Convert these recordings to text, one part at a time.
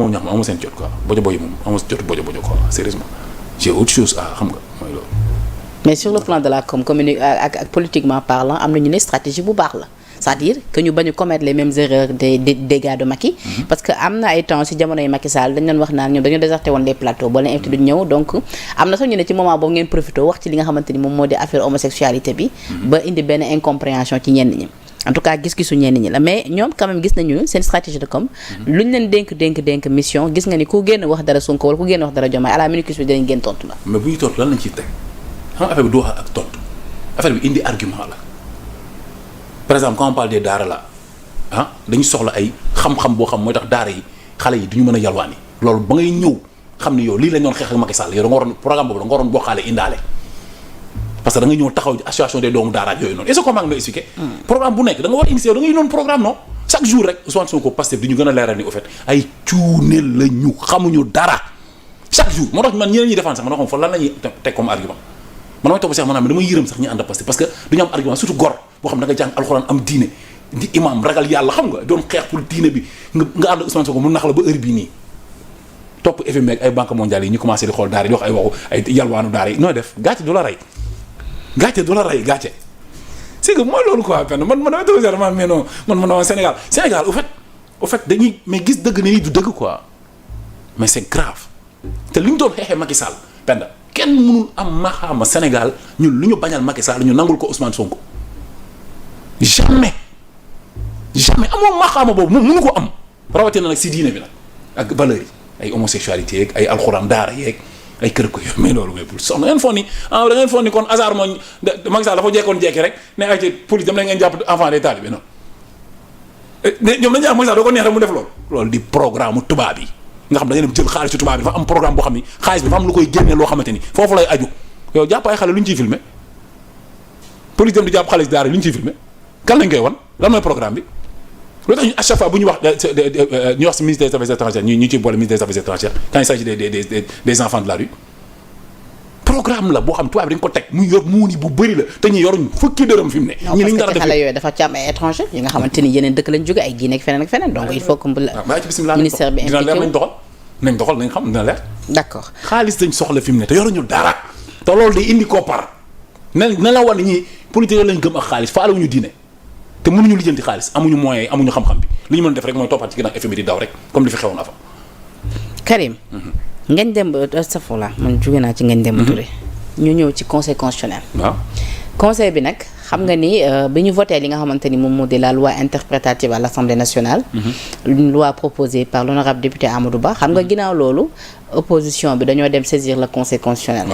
moom ñax ma amu seen jot quoi bojo bojo moom amu jot bojo bojo quoi sérieusement j'ai autre chose à xam nga mooy loolu. mais sur le plan de la ak politiquement parlant am na ñu ne stratégie bu baax la c'est-à-dire que ñu bañ a commettre les mêmes erreurs des gars de Macky. parce que am na ay temps ci jamonoy Macky Sall dañ doon wax naan ñoom dañoo déserté woon les plateaux boo leen invité duñ ñëw donc am na sax ñu ne ci moment boobu ngeen profité wax ci li nga xamante ni moom moo di affaire homosexualité bi. ba indi benn incompréhension ci ñenn ñi. en tout cas gis-gisu ñenn ñi la mais ñoom quand même gis nañu seen stratégie de com. luñ leen dénk mission gis nga ni ku génn wax dara Sonko wala ku génn wax dara Diomaye à la minute bi dinañ génn tontu la. mais bu ñu tontu lan lañ ciy teg xam nga affaire bi du wax ak tontu affaire bi indi argument la par exemple quand on parle des daara la dañu soxla ay xam-xam boo xam mooy tax daara yi xale yi duñu mën a yalwaani loolu ba ngay ñëw xam ne yow lii lañ doon xeex ak Macky Sall yow da nga waroon programme boobu da nga waroon bokkaale indaale parce que da nga ñëw taxaw association des doomu daara ak yooyu noonu est-ce que comment nga expliquer programme bu nekk da nga war a initier da nga noonu programme non chaque jour rek Ousmane Sonko Pastef di ñu gën a leeral ni au fait ay cuuneel la ñu xamuñu dara chaque jour moo tax man ñeneen ñi defaan sax man xam fa lan la ñuy teg comme argument man damay topp sax maanaam damay yërëm sax ñi ànd Pastef parce que duñu am argument surtout gor boo xam da nga jàng alxuraan am diine di imam ragal yàlla xam nga doon xeex pour diine bi nga ànd Ousmane Sonko mu nax la ba heure bii nii topp FMI ak ay banque mondiale yi ñu commencé di xool daara yi di wax ay waxu ay yalwaanu daara yi nooy def gàcce du la rey gàcce c'est que mooy loolu quoi pen man damay toog man mais non man Sénégal au fait dañuy mais gis dëgg ne ni du dëgg quoi mais c'est grave te li ñu doon xeexee Macky Sall penda kenn mënul am maxaama Sénégal ñun lu ñu bañal Macky Sall ñu nangul ko Ousmane Sonko jamais amoo maxaama boobu moom mënu ko am rawatina nag si diine bi nag ak valeurs yi ay homosexualité yeeg ay alxuraan daara yeeg ay kër ko mais loolu ngay pour soxna ngeen foog ni da ngeen foog ni kon hasard mooy Macky Sall dafa jekkoon jekki rek ne ay ci police dem na ngeen jàpp enfant des talibés non ñoom dañuy am Macky Sall doo ko neex rek mu def loolu di programme tubaab yi nga xam da ngeen dem jël xaalis ci tubaab bi dafa am programme boo xam ni xaalis bi dafa am lu koy génne loo xamante ni foofu lay aju yow jàpp ay xale lu ñu ciy filmé police dem di jàpp xaalis daara lu ñu ciy filmé kan lañ koy wan lan mooy programme bi loolu tax à chaque fois bu ñu wax si ministère des affaires étrangères ñu ci boole ministère des affaires étrangères quand il s'agit des enfants de la rue programme la boo xam tubaab bi dañ ko teg muy yor muuni bu bëri la te ñu yoruñ fukki dërëm fi mu ne. ñi liñ dara def xale yooyu dafa ci am ay étranger yi nga xamante ni yeneen dëkk lañ jóge ay Guinée ak feneen donc il faut que ministère bi dina leer nañ doxal nañ xam dina leer. d'accord xaalis dañ soxla fi mu ne te yoruñu dara te loolu day indi koppar ne la war ñi politique lañ gëm ak xaalis faalewuñu diine te mënuñu lijjanti xaalis amuñu moyens yi amuñu xam-xam bi li ñu mën def rek mooy toppaat ci ginnaaw FMI di daw rek comme li fi xewoon avant. Karim. Ngagne Demba safula man jóge naa ci Ngagne Demba Touré. ñu ñëw ci conseil constitutionnel. waaw conseil bi nag xam nga ni bi ñu voté li nga xamante ni moom moo di la loi interprétative à l'Assemblée nationale. une loi proposée par l'honorable député Amadou Ba xam nga ginnaaw loolu. opposition bi dañoo dem saisir le conseil constitutionnel.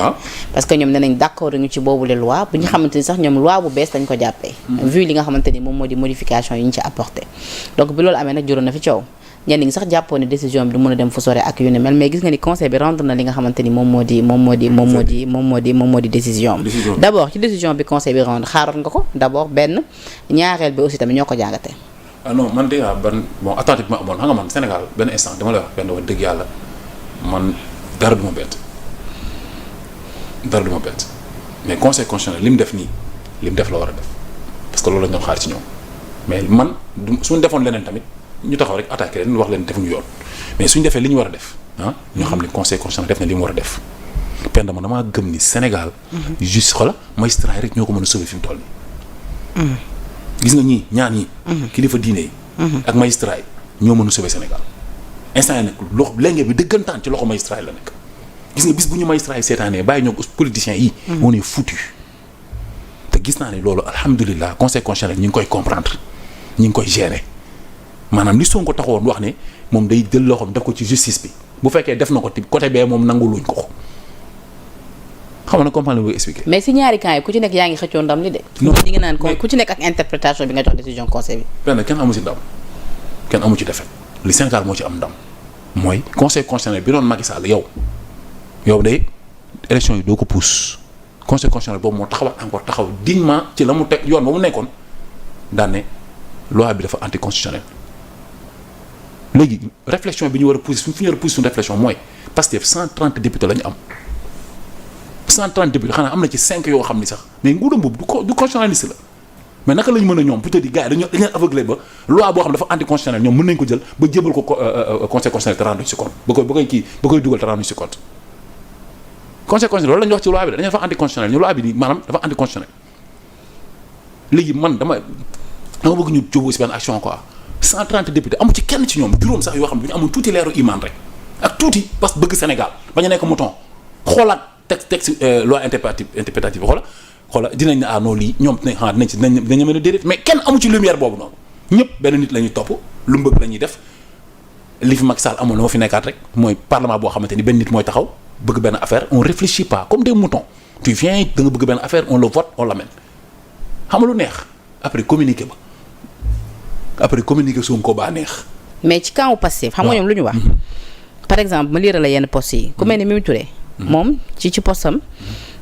parce que ñoom nee nañ d'accord ñu ci boobule loi bu ñu xamante ni sax ñoom loi bu bees dañ ko jàppee. vu li nga xamante ni moom moo di modification yi ñu ci apporté. donc bi loolu amee nag juróon na fi coow ñenn ñi sax jàppoon ne décision bi du mën a dem fu sore ak yu ne mel mais gis nga ni conseil bi rendre na li nga xamante ni moom moo di décision bi. d'abord ci décision bi conseil bi rendre xaaroon nga ko d'abord benn ñaareel bi aussi tamit ñoo ko jàngatee. ah non man déjà attentif ma amoon xam nga man Sénégal benn instant dama lay wax benn wax dëgg yàlla man dara du ma bett mais conseil constitutionnel li mu def nii li mu def la war a def parce que loolu la ñu doon xaar ci ñoom mais man suñu defoon leneen tamit ñu taxaw rek attaqué leen wax leen defuñu yoon mais suñu defee li ñu war a def ñoo xam ne conseil constitutionnel def na li mu war a def penda man damaa gëm ni Sénégal juste xola magistrat yi rek ñoo ko mën a sauver fi mu toll nii gis nga ñaar ñii kilifa diine yi ak magistrat yi ñoo mën a sauver Sénégal instant yi nag loxo lenge bi dëggantaan ci loxo magistrat yi la nekk gis nga bis bu ñu magistrat yi seetaanee bàyyi ñoo politiciens yi on est foutu te gis naa ne loolu alhamdulilah conseil constitutionnel ñi ngi koy comprendre ñi ngi koy gérer maanaam li Sonko taxawoon wax ne moom day jël loxoom def ko ci justice bi bu fekkee def na ko côté bee moom nanguluñ ko xam nga comprendre lu expliquer. mais si ñaari camps yi ku ci nekk yaa ngi xëccoo ndam li de. non ñi ngi naan ku ci nekk ak interprétation bi nga jox décision conseil bi. benn kenn amu ci ndam kenn amu ci défaite li Sénégal moo ci am ndam mooy conseil constitutionnel bi doon Macky Sall yow de élection yi doo ko pousse conseil constitutionnel boobu moo taxawaat encore taxaw dignement ci la mu teg yoon ba mu nekkoon daan ne loi bi dafa anticonstitutionnel léegi réflexion bi ñu war a pousser fi ñu war a pousser suñu réflexion mooy Pastef 130 députés la ñu am 130 députés xanaa am na ci 5 yoo xam ni sax mais nguuram boobu du constitutionnaliste la mais naka la ñu mën a ñoom pour te dire gars yi dañu leen aveuglé ba loi boo xam dafa anticonstitutionnel ñoom mën nañu ko jël ba jébal ko conseil constitutionnel te rendu ci compte ba koy dugal te rendu ci compte conseil constitutionnel loolu la ñu wax ci loi bi dañu dafa anticonstitutionnel ñu loi bi nii maanaam dafa anticonstitutionnel léegi man dama bëgg ñu jóboo ci benn action quoi 130 députés amu ci kenn ci ñoom juróom sax yoo xam ne bu ñu amoon tuuti leeru iman rek ak tuuti parce que bëgg Sénégal bañ a nekk mouton xoolaat texte loi interprétative bi xoola dinañ ne non lii ñoom dinañ mën a déedéet mais kenn amu ci lumière boobu noonu ñëpp benn nit la ñuy topp lu mu bëgg la ñuy def li fi Macky Sall amoon na moo fi nekkaat rek mooy parlement boo xamante ni benn nit mooy taxaw bëgg benn affaire on réfléchit pas comme des moutons tu viens da nga bëgg benn affaire on le vote on l'amène xam nga lu neex après communiquer Sonko baa neex. mais ci camp Pastef xam nga ñoom lu ñu wax. par exemple ma lire la yenn postes yi. ku mel ni Mimi Touré. moom ci postam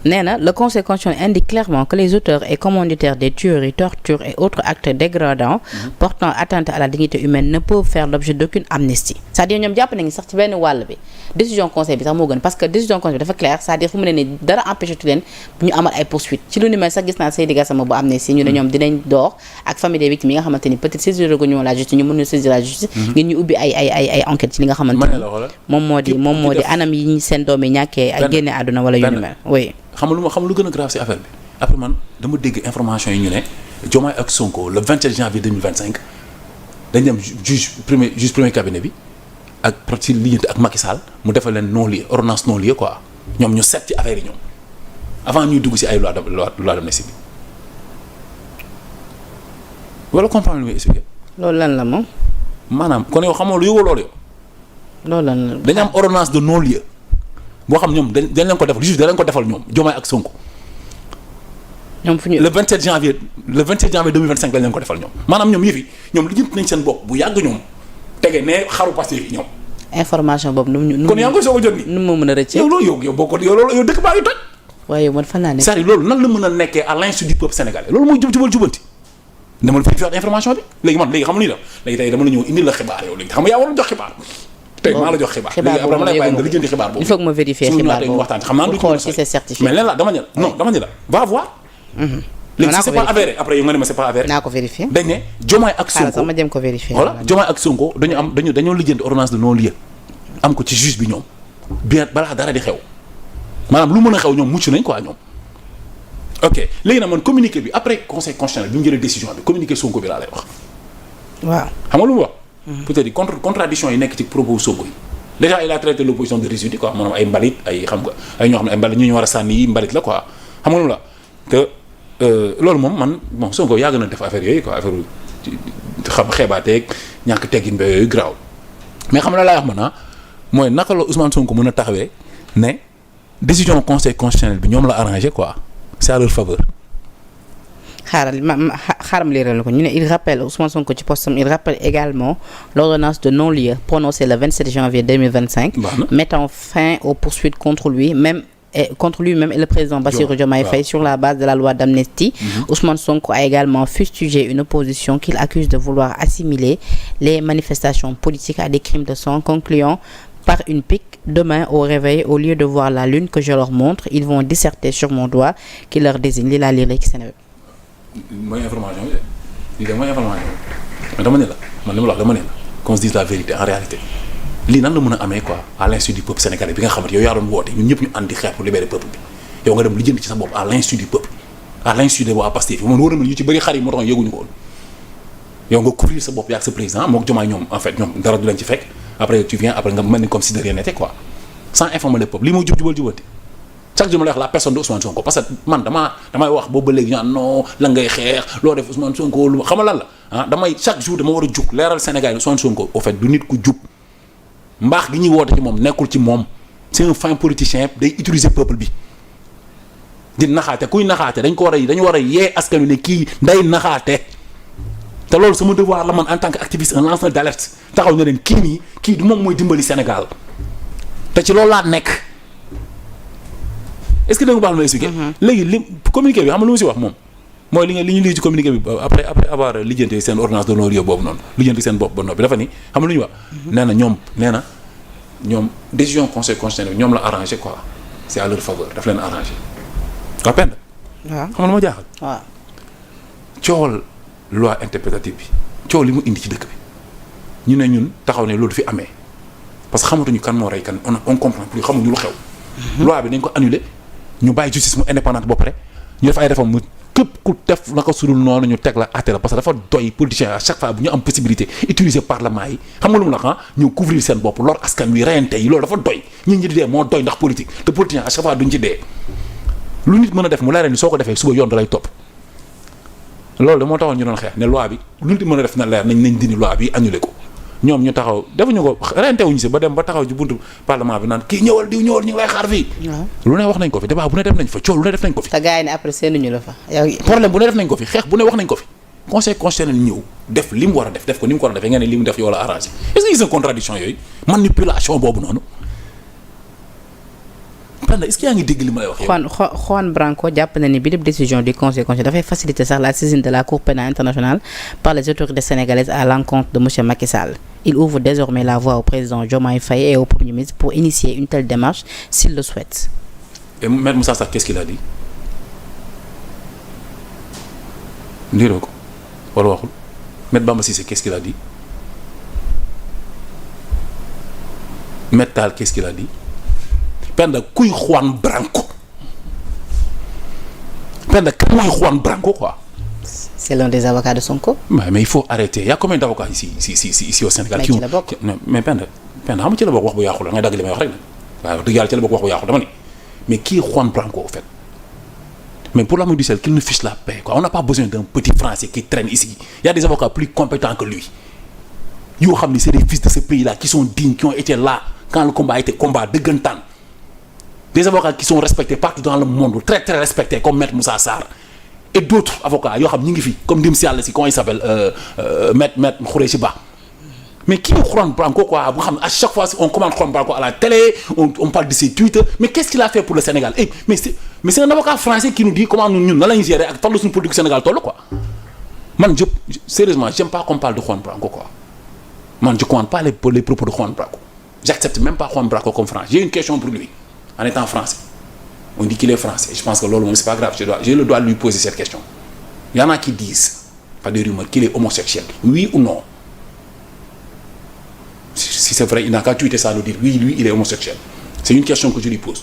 nee na le conseil constitutionnel indique clairement que les auteurs et commanditaires des tueries, tortures et autres actes dégradants portant atteinte à la dignité humaine ne peuvent faire l'objet d'aucune amnistie. c'est-à-dire ñoom jàpp nañu sax ci benn wàll bi décision conseil bi sax moo gën parce que décision conseil bi dafa clair c'est-à-dire fu mu ne nii dara empêché tu leen bu ñu amal ay poursuites ci lu ni mel sax gis naa Seydi Gassama bu amnistie ñu ne ñoom dinañ door ak famille des victimes yi nga xamante ni peut-être saisir ñu la justice ñu mën na saisir la justice ngir ñu ubbi ay enquête ci li nga xamante ni moom moo di anam yi seen doom yi ñàkkee ak génne àdduna wala yu ni mel oui. xam lu gën a grave ci affaire bi après man dama dégg information yi ñu ne Diomaye ak Sonko le 27 janvier 2025 dañ dem juge premier cabinet bi ak ci liggéeyante ak Macky Sall mu defal leen non-lieu ordonnance non-lieu quoi ñoom ñu seet ci affaire yi ñoom avant ñuy dugg ci ay loi d'amnistie bi wala comprendre lu muy expliquer. loolu lan la moom. maanaam kon yow xamoo lu yëgoo loolu yow. loolu lan la dañu am ordonnance de non-lieu boo xam ñoom dañ leen ko defal juge da leen ko defal ñoom Diomaye ak Sonko. ñoom fu ñu le 27 janvier 2025 dañ leen ko defal ñoom maanaam ñoom yëf yi ñoom li jënt nañ seen bopp bu yàgg ñoom tege ne xaru Pastef yi ñoom. information boobu nu kon yaa ngi koy soog a jot nii. nu mu mën a rëccee yow loolu yow boo ko yow dëkk baa ngi toj. waaye man fan laa nekk. c'est-à-dire loolu nan la mën a nekkee à l'insu du peuple sénégalais loolu mooy jubanti dama la fi information bi léegi xam nga ni léegi tey dama la ñëw indi la xibaar yow léegi xam nga yaa war a jox xibaar tey maa la jox xibaar léegi après ma lay bàyyi nga lijjanti xibaar boobu. il faut que ma vérifier xibaar boobu waxtaan xam naa du xool si c'est certifié. mais leen la dama ne la va voir. léegi si c'est pas avéré après yow nga ne ma c'est pas avéré. naa ko vérifier dañ ne Diomaye ak Sonko sama jëm ko vérifier. voilà Diomaye ak Sonko dañoo lijjanti ordonnance de non-lieu am ko ci juge bi ñoom bien balaa dara di xew maanaam lu mën a xew ñoom mucc nañ quoi ñoom. ok léegi nag man communiqué bi après conseil constitutionnel bi mu jëlee décision bi communiqué Sonko bi laa lay wax. waaw xam nga lu mu wax. peut-être contradiction yi nekk ci propos Sonko yi. déjà il a traité l'opposition de résidu quoi maanaam ay mbalit ay xam nga ay ñoo xam ne ay mbalit ñu war a sànni yi mbalit la quoi xam nga lu la te loolu moom man bon Sonko yàgg na def affaire yooyu quoi affaire xam xeebaateeg ñàkk teggin ba yooyu graaw mais xam la laay wax man mooy naka la Ousmane Sonko mën a taxawee ne décision conseil constitutionnel bi ñoom la arrangé quoi c'est à leur faveur. xaaral ma leeral ko ñu ne il rappelle Ousmane Sonko ci postam il rappelle également l'ordonnance de non-lieu prononcée le 27 janvier 2025 mettant fin aux poursuites contre lui-même et le président Bassirou Diomaye Faye sur la base de la loi d'amnistie. Ousmane Sonko a également fustigé une opposition qu'il accuse de vouloir assimiler les manifestations politiques à des crimes de sang, concluant par une pique: demain au réveil, au lieu de voir la lune que je leur montre, ils vont disserter sur mon doigt qui leur désigne. Lii laa lire ci Seneweb. mooy information bi de lii de mooy information mais dama ne la man li ma la wax dama ne la qu'on se dise la vérité en réalité lii nan la mën a amee quoi à l'insu du peuple sénégalais bi nga xamante yow yaa doon woote ñun ñëpp ñu ànd di xeex pour libérer peuple bi yow nga dem lijjanti ci sa bopp à l'insu du peuple à l'insu de waa Pastef yi moom war na yu ci bëri xar yi moo tax yëguñu ko woon yow nga couvrir sa bopp yaa ak sa président mook Diomaye ñoom en fait ñoom dara du leen ci fekk après tu viens après nga mel ni comme si de rien n'était quoi sans informer le peuple lii mooy jubanti chaque jour ma lay wax la personne de Ousmane Sonko parce que man damay wax boobu ba léegi ñu naan non la ngay xeex loo def Ousmane Sonko lu xam nga lan la damay chaque jour dama war a jug leeral Sénégal Ousmane Sonko au fait du nit ku jub mbaax gi ñuy woote ci moom nekkul ci moom c'est un fin politicien day utiliser peuple bi di naxaate kuy naxaate dañu war a yee askan wi ne kii nday naxaate te loolu sama devoir la man en tant que activiste un lanceur d'alerte taxaw na leen kii du moom mooy dimbali Sénégal te ci loolu laa nekk. est-ce que da nga baax ma expliquer. léegi li communiqué bi xam nga lu ma si wax moom mooy li ñu lii ci communiqué bi après avoir lijjanti seen ordonnance de non-lieu boobu noonu lijjanti seen bopp ba noppi dafa ni xam nga lu ñu wax. nee na ñoom décision conseil constitutionnel bi ñoom la arrangé quoi c'est à leur faveur daf leen arrangé. waa Penda. waaw xam nga lu ma jaaxal. waaw. coowal loi interprétative bi coow li mu indi ci dëkk bi ñu ne ñun taxaw ne loolu fi amee parce que xamatuñu kan moo rey kan on comprend plus xamuñu lu xew. loi bi dañ ko annulé ñu bàyyi justice mu indépendante ba pare ñu def ay réformes mu képp ku def naka sudul noonu ñu teg la àtte la parce que dafa doy politicien à chaque fois bu ñu am possibilité utiliser parlement yi xam nga lu mu la xam ñu couvrir seen bopp lor askan wi reyante yi loolu dafa doy ñi di dee moo doy ndax politique te politicien à chaque fois duñ ci dee lu nit mën a def mu leer ni soo ko defee suba yoon da lay topp loolu de moo taxoon ñu doon xeex ne loi bi lu nit mën a def na leer nañ dindi loi bi annulé ko ñoom ñu taxaw defuñu ko reyantewuñu si ba dem ba taxaw ci buntu parlement bi naan kii ñëwal diw ñëwal ñu ngi lay xaar fii. lu ne wax nañ ko fi débat bu ne def nañ fa coow lu ne def nañ ko fi. te gars yi ne après seenuñu la fa. problème bu ne def nañ ko fi xeex bu ne wax nañ ko fi conseil constitutionnel ñëw def li mu war a def ko ni mu ko war a defee nga ne li mu def yow la arrangé est-ce que gis nga contradiction yooyu manipulation boobu noonu. est-ce que yaa ngi dégg li ma lay wax yow. Juan Branco jàpp na ni bi décision du conseil constitutionnel dafay faciliter sax la saisine de la cour pénale internationale par les autorités sénégalaises à l'encontre de monsieur Macky Sall. Il ouvre désormais la voie au président Diomaye Faye et au premier ministre pour initier une telle démarche s'il le souhaite. Et Maître Moussa Sarr qu'est-ce qu'il a dit. ndiiroo ko wala waxul Maître Bamba Cissé qu'est-ce qu'il a dit. Maître Tall qu'est-ce qu'il a dit. Penda kuy Juan Branco Penda kan mooy Juan Branco quoi. C'est l'un des avocats de Sonko. mais il faut arrêter il y a combien d'avocats ici au Sénégal. mais ci la bokk mais Penda xam nga ci la bokk wax bu yàqu la ngay dagg li may wax rek nag waaw dëgg yàlla ci la bokk wax bu yàqu dama ni mais qui est Juan Branco au fait mais pour l'amour du ciel qu'il nous fiche la paix quoi on n'a pas besoin d'un petit français qui traîne ici il y a des avocats plus compétents que lui yoo xam ni c'est des fils de ce pays-là qui sont dignes qui ont été là quand le combat a été combat dëggantaan. Des avocats qui sont respectés partout dans le monde très très respectés comme Maître Moussa Sarr et d'autres avocats yoo xam ñi ngi fi comme dim si yàlla si comment il s'appelle Maître Khoureyssi Ba mais qui est Juan Branco quoi bu xam à chaque fois on commente Juan Branco à la télé on parle de ses tweets mais qu'est-ce qu'il a fait pour le Sénégal mais c'est un avocat français qui nous dit comment ñun nan la ñuy gérer ak fan la suñu politique Sénégal toll quoi man sérieusement j'aime pas qu'on parle de Juan Branco quoi man je commande pas les propos de Juan Branco j'accepte même pas Juan Branco comme français j'ai une question pour lui. En étant français on dit qu'il est français je pense que loolu moom c'est pas grave j'ai le droit de lui poser cette question il y en a qui disent pas des rumeurs qu'il est homosexuel oui ou non si c'est vrai il n'a qu'à tweeter ça nous dire oui lui il est homosexuel c'est une question que je lui pose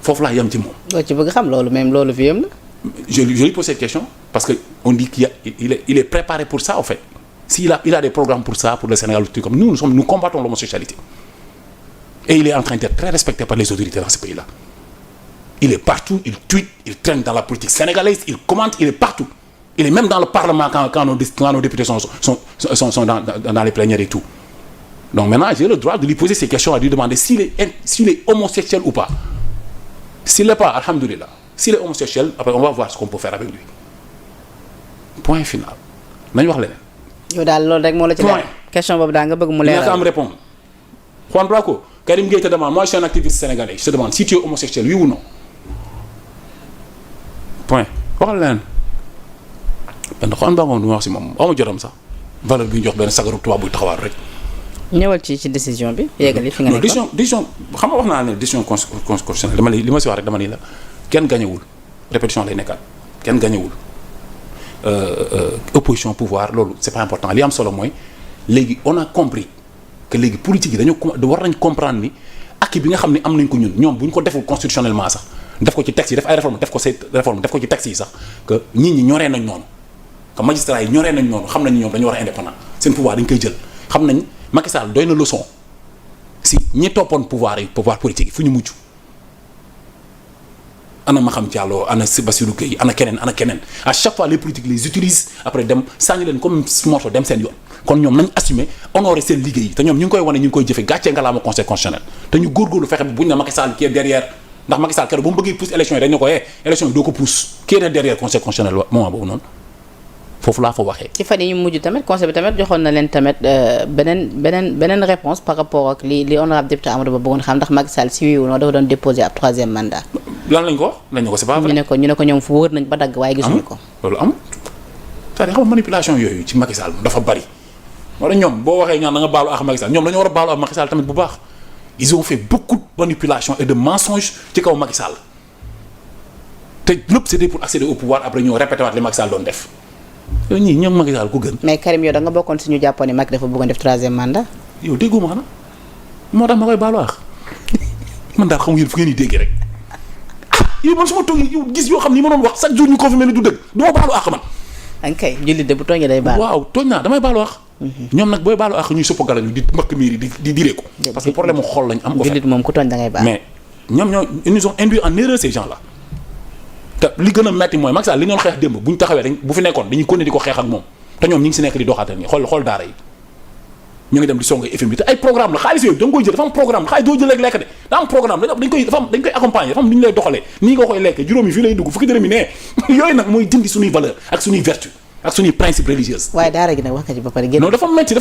foofu laa yam ci moom. doo ci bëgg xam loolu même loolu fi yam la. je lui pose cette question parce que on dit qu'il est préparé pour ça en fait il a des programmes pour ça pour le Sénégal tout comme nous combattons l'homosexualité. Et il est en train d'être très respecté par les autorités dans ce pays-là. Il est partout, il tweet, il traîne dans la politique sénégalaise, il commente, il est partout. Il est même dans le Parlement quand nos députés sont dans les plénières et tout. Donc maintenant, j'ai le droit de lui poser ces questions, à lui demander s'il est homosexuel ou pas. S'il n'est pas, alhamdoulilah. S'il est homosexuel, après on va voir ce qu'on peut faire avec lui. Point final. nañu wax leneen. yow daal loolu rek moo la ci leer. question boobu daal nga bëgg mu leeral. dina ko am répondre. Juan Branco. Karim Gueye te demande moi je suis un activiste sénégalais je te demande si tu es homosexuel oui ou non point waxal leneen benn Juan Branco du ma wax si moom aw ma jotam sax valeur bi ñu jox benn sagaru tubaab buy taxawaat rek. ñëwal ci décision bi. yeggali fi nga nekkoon décision xam nga wax naa ne décision constitutionnelle dama li ma si wax rek dama ni la kenn gañewul répétition lay nekkaat kenn gañewul opposition pouvoir loolu c'est pas important li am solo mooy léegi on a compris. que léegi politique yi war nañ comprendre ni acquis bi nga xam ne am nañ ko ñoom bu ñu ko deful constitutionnellement sax def ko ci texte yi def ay réforme def ko ci texte yi sax que nit ñi ñoree nañ noonu que magistrats yi ñoree nañ noonu xam nañ ñoom dañu war a indépendant seen pouvoir dañ koy jël xam nañ Macky Sall doy na leçon si ñi toppoon pouvoir politique yi fu ñu mujj ana Maham Diallo ana Bassirou Gueye ana keneen à chaque fois les politiques les utilisent après dem sànni leen comme morceau dem seen yoon kon ñoom nañ assumer honorer seen liggéey te ñoom ñu ngi koy wane ñu ngi koy jëfe gàccee ngalaama conseil constitutionnel te ñu góorgóorlu fexe bi buñ ne Macky Sall qui est derrière ndax Macky Sall keroog ba mu bëggee pousse élection yi dañ ne ko élection yi doo ko pousse qui est derrière conseil constitutionnel moment boobu noonu foofu laa fa waxee. ci fan yi ñu mujj tamit conseil bi tamit joxoon na leen tamit beneen réponse par rapport ak li honorable député Amadou Ba bëggoon xam ndax Macky Sall si wii wu noonu dafa doon déposer ab 3e mandat. lan lañ ko wax lañ ne ko c'est pas vrai. ñu ne ko ñoom fu wër nañ ba dagg waaye gisuñu ko. loolu amul c'est-à-dire xam nga manipulation yooyu ci Macky Sall dafa bari moo tax ñoom boo waxee ñaan da nga baalu ak Macky Sall ñoom dañoo war a baalu ak Macky Sall tamit bu baax ils ont fait beaucoup de manipulation et de mensonges ci kaw Macky Sall te lépp c'était pour accéder au pouvoir après ñoo répété waat li Macky Sall doon def yow ñii ñoom Macky Sall ku gën. mais Karim yow da nga bokkoon si ñu jàppoon ne Macky dafa bëggoon def 3e mandat. yow déggoo ma xanaa moo tax ma koy baalu àq man daal xamu yéen fu ngeen di déggee rek yow man su ma toogee yow gis yoo xam ni ma doon wax chaque jour ñu confirmé ni du dëgg du ma baalu àq man. ok jullit de bu tooñee day baal. waaw tooñ naa damay baalu àq. ñoom nag booy baalu àq ñuy soppa galañu di mbëkk miir yi di diree ko. parce que problème mu xol lañ am. ko jullit moom ku tooñ da ngay baal. mais ñoom ils nous ont induit en erreur ces gens là te li gën a metti mooy Macky Sall li ñoon xeex démb bu ñu taxawee dañ bu fi nekkoon dañuy continuer di ko xeex ak moom te ñoom ñi ngi si nekk di doxaatal nii xool daara yi ñu ngi dem di song FMI te ay programme la xaalis yooyu da nga koy jël dafa am programme la xaalis doo jël lekk de da am programme dañ koy accompagner dafa am lu ñu lay doxalee nii nga koy lekkee juróomi fii lay dugg fukki dërëm yi nee yooyu nag mooy dindi suñuy valeur ak suñuy vertu ak suñuy principe religieuse waaye daara gi nag wax nga ci ba pare génn. non dafa metti